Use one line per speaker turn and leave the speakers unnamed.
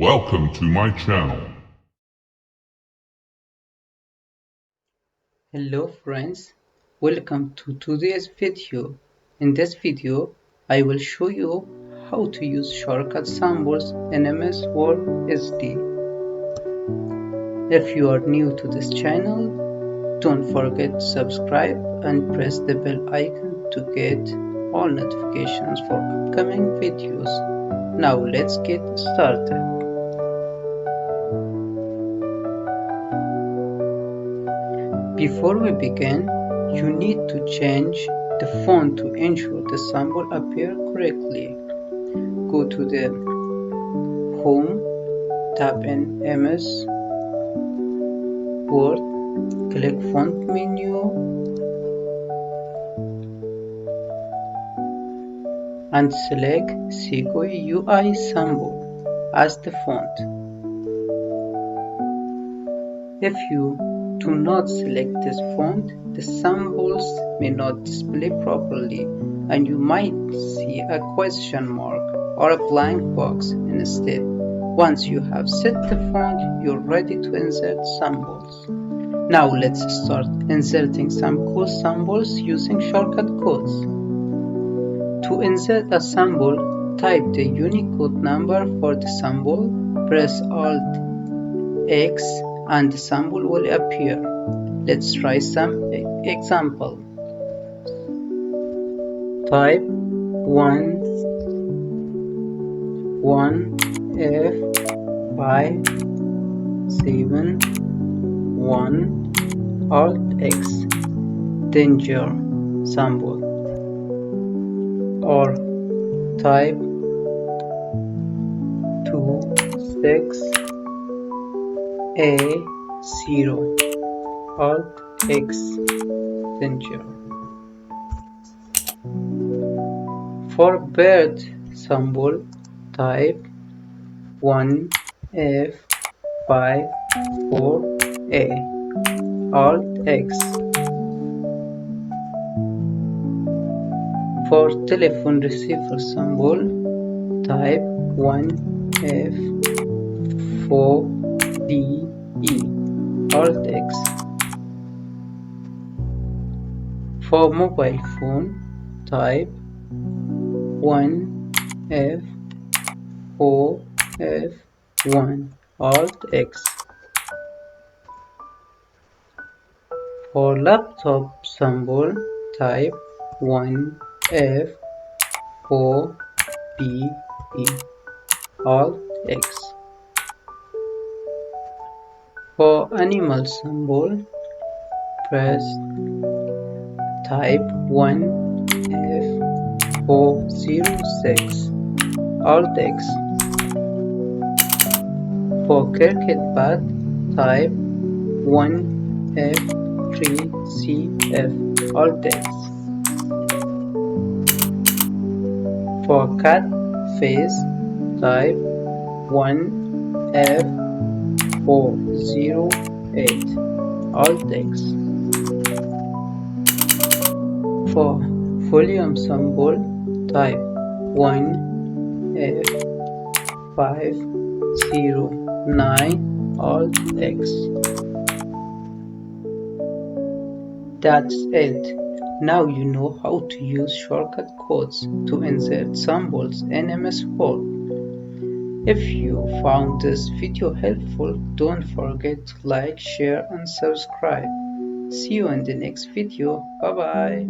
Welcome to my channel.
Hello friends, welcome to today's video. In this video, I will show you how to use shortcut symbols in MS Word SD. If you are new to this channel, don't forget to subscribe and press the bell icon to get all notifications for upcoming videos. Now let's get started. Before we begin, you need to change the font to ensure the symbol appears correctly. Go to the Home, tap in MS Word, click Font menu, and select Sequoia UI symbol as the font. If you do not select this font, the symbols may not display properly and you might see a question mark or a blank box instead. Once you have set the font, you're ready to insert symbols. Now let's start inserting some cool symbols using shortcut codes. To insert a symbol, type the Unicode number for the symbol, press Alt X and the symbol will appear. Let's try some example. Type 1F571 Alt X danger symbol, or type 26A0 Alt X danger. For bird symbol, type 1F54A Alt X. For telephone receiver symbol, type 1F4DE Alt X. For mobile phone, type 1F4F1 Alt X. For laptop symbol, type 1F4BE Alt X. For animal symbol, type 1F406 Alt X. For cricket bat, type 1F3CF Alt X. For cat face, type 1F408 Alt X. For volume symbol, type 1F509 Alt X. That's it. Now you know how to use shortcut codes to insert symbols in MS Word. If you found this video helpful, don't forget to like, share and subscribe. See you in the next video. Bye bye.